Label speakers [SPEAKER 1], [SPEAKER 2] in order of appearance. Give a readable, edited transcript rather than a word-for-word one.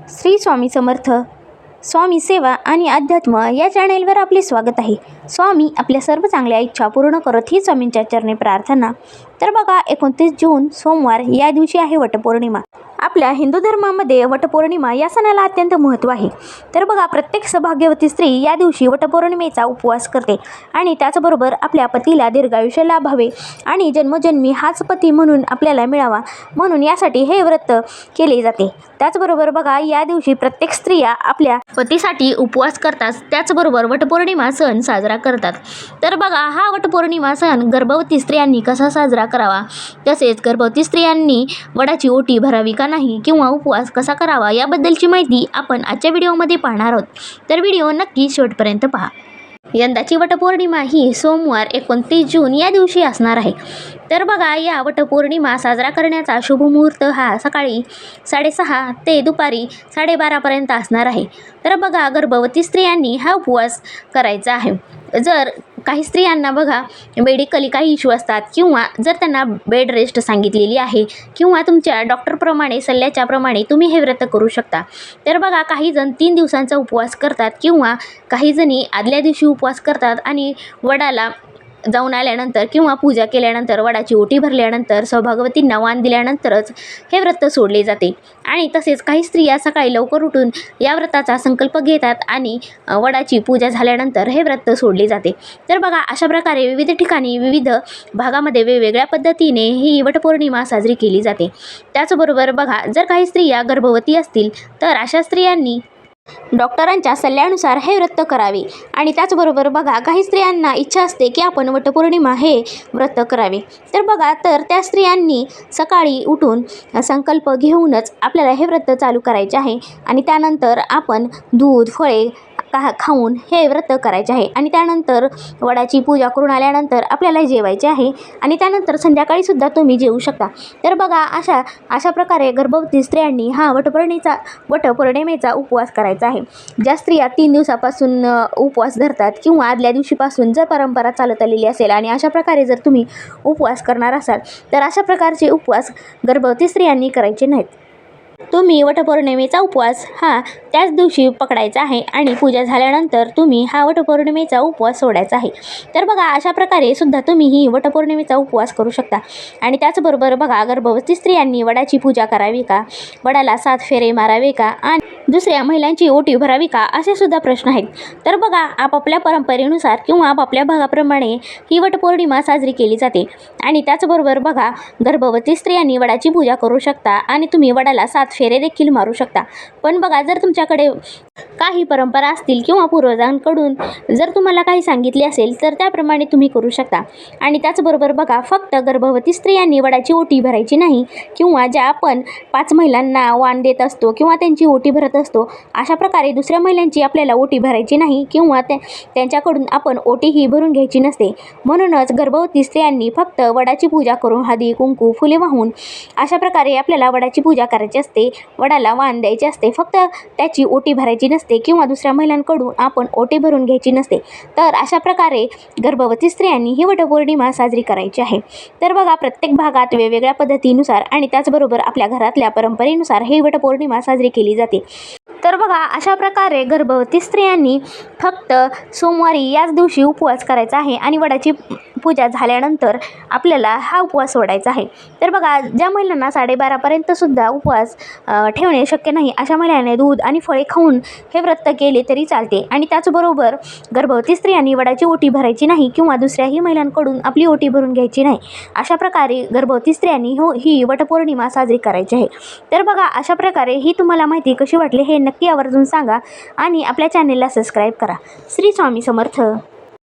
[SPEAKER 1] श्री स्वामी समर्थ. स्वामी सेवा आणि अध्यात्म या चॅनेलवर आपले स्वागत आहे. स्वामी आपल्या सर्व चांगल्या इच्छा पूर्ण करत ही स्वामींच्या चरणी प्रार्थना. तर बघा, 29 जून सोमवार या दिवशी आहे वटपौर्णिमा. आपल्या हिंदू धर्मामध्ये वटपौर्णिमा या सणाला अत्यंत महत्त्व आहे. तर बघा, प्रत्येक सौभाग्यवती स्त्री या दिवशी वटपौर्णिमेचा उपवास करते आणि त्याचबरोबर आपल्या पतीला दीर्घायुष्य लाभावे आणि जन्मोजन्मी हाच पती म्हणून आपल्याला मिळावा म्हणून यासाठी हे व्रत केले जाते. त्याचबरोबर बघा, या दिवशी प्रत्येक स्त्रिया आपल्या पतीसाठी उपवास करतात. त्याचबरोबर वटपौर्णिमा सण साजरा करतात. तर बघा, हा वटपौर्णिमा सण गर्भवती स्त्रियांनी कसा साजरा करावा, तसेच गर्भवती स्त्रियांनी वडाची ओटी भरावी का नाही किंवा उपवास कसा करावा याबद्दलची माहिती आपण आजच्या व्हिडिओमध्ये पाहणार आहोत. तर व्हिडिओ नक्की शेवटपर्यंत पहा. यंदाची वटपौर्णिमा ही सोमवार 29 जून या दिवशी असणार आहे. तर बघा, या वटपौर्णिमा साजरा करण्याचा शुभ मुहूर्त हा सकाळी 6:30 ते दुपारी 12:30पर्यंत असणार आहे. तर बघा, गर्भवती स्त्रियांनी हा उपवास करायचा आहे. जर काही स्त्रियांना बघा मेडिकली काही इश्यू असतात किंवा जर त्यांना बेड रेस्ट सांगितलेली आहे किंवा तुमच्या डॉक्टरप्रमाणे सल्ल्याच्याप्रमाणे तुम्ही हे व्रत करू शकता. तर बघा, काही जण 3 दिवसांचा उपवास करतात किंवा काही जणी आदल्या दिवशी उपवास करतात आणि वडाला जाऊन आल्यानंतर किंवा पूजा केल्यानंतर वडाची ओटी भरल्यानंतर सौभाग्यवतींना वाण दिल्यानंतरच हे व्रत सोडले जाते. आणि तसेच काही स्त्रिया सकाळी लवकर उठून या व्रताचा संकल्प घेतात आणि वडाची पूजा झाल्यानंतर हे व्रत सोडले जाते. तर बघा, अशा प्रकारे विविध ठिकाणी विविध भागामध्ये वेगवेगळ्या पद्धतीने ही वटपौर्णिमा साजरी केली जाते. त्याचबरोबर बघा, जर काही स्त्रिया गर्भवती असतील तर अशा स्त्रियांनी डॉक्टरांच्या सल्ल्यानुसार हे व्रत करावे. आणि त्याचबरोबर बघा, काही स्त्रियांना इच्छा असते की आपण वटपौर्णिमा हे व्रत करावे. तर बघा, तर त्या स्त्रियांनी सकाळी उठून संकल्प घेऊनच आपल्याला हे व्रत चालू करायचे आहे आणि त्यानंतर आपण दूध फळे खाऊन हे व्रत करायचे आहे. आणि त्यानंतर वडाची पूजा करून आल्यानंतर आपल्याला जेवायचे आहे आणि त्यानंतर संध्याकाळीसुद्धा तुम्ही जेवू शकता. तर बघा, अशा प्रकारे गर्भवती स्त्रियांनी हा वटपौर्णिमेचा उपवास करायचा आहे. ज्या स्त्रिया 3 दिवसापासून उपवास धरतात किंवा आदल्या दिवशीपासून जर परंपरा चालत आलेली असेल आणि अशा प्रकारे जर तुम्ही उपवास करणार असाल तर अशा प्रकारचे उपवास गर्भवती स्त्रियांनी करायचे नाहीत. तुम्ही वटपौर्णिमेचा उपवास हा त्याच दिवशी पकडायचा आहे आणि पूजा झाल्यानंतर तुम्ही हा वटपौर्णिमेचा उपवास सोडायचा आहे. तर बघा, अशा प्रकारे सुद्धा तुम्ही ही वटपौर्णिमेचा उपवास करू शकता. आणि त्याचबरोबर बघा, गर्भवती स्त्रियांनी वडाची पूजा करावी का, वडाला 7 फेरे मारावे का आणि दुसऱ्या महिलांची ओटी भरावी का, असे सुद्धा प्रश्न आहेत. तर बघा, आपापल्या परंपरेनुसार किंवा आपापल्या भागाप्रमाणे ही वटपौर्णिमा साजरी केली जाते. आणि त्याचबरोबर बघा, गर्भवती स्त्रियांनी वडाची पूजा करू शकता आणि तुम्ही वडाला 7 फेरे देखील मारू शकता. पण बघा, जर तुमच्याकडे काही परंपरा असतील किंवा पूर्वजांकडून जर तुम्हाला काही सांगितले असेल तर त्याप्रमाणे तुम्ही करू शकता. आणि त्याचबरोबर बघा, फक्त गर्भवती स्त्रियांनी वडाची ओटी भरायची नाही किंवा ज्या आपण 5 महिलांना वाण देत असतो किंवा त्यांची ओटी भरत असतो अशा प्रकारे दुसऱ्या महिलांची आपल्याला ओटी भरायची नाही किंवा त्यांच्याकडून आपण ओटीही भरून घ्यायची नसते. म्हणूनच गर्भवती स्त्रियांनी फक्त वडाची पूजा करून हळदी कुंकू फुले वाहून अशा प्रकारे आपल्याला वडाची पूजा करायची असते, वडाला वाण द्यायचे असते. फक्त त्याची ओटी भरायची नसते किंवा दुसऱ्या महिलांकडून आपण ओटी भरून घ्यायची नसते. तर अशा प्रकारे गर्भवती स्त्रियांनी ही वटपौर्णिमा साजरी करायची आहे. तर बघा, प्रत्येक भागात वेगवेगळ्या पद्धतीनुसार आणि त्याचबरोबर आपल्या घरातल्या परंपरेनुसार ही वटपौर्णिमा साजरी केली जाते. तर बघा, अशा प्रकारे गर्भवती स्त्रियांनी फक्त सोमवारी याच दिवशी उपवास करायचा आहे आणि वडाची पूजा झाल्यानंतर आपल्याला हा उपवास सोडायचा आहे. तर बघा, ज्या महिलांना 12:30पर्यंत सुद्धा उपवास ठेवणे शक्य नाही अशा महिलांनी दूध आणि फळे खाऊन हे व्रत केले तरी चालते. आणि त्याचबरोबर गर्भवती स्त्रियांनी वडाची ओटी भरायची नाही किंवा दुसऱ्याही महिलांकडून आपली ओटी भरून घ्यायची नाही. अशा प्रकारे गर्भवती स्त्रियांनी ही वटपौर्णिमा साजरी करायची आहे. तर बघा, अशा प्रकारे ही तुम्हाला माहिती कशी वाटली हे नक्की आवर्जून सांगा आणि आपल्या चॅनेलला सबस्क्राईब करा. श्री स्वामी समर्थ.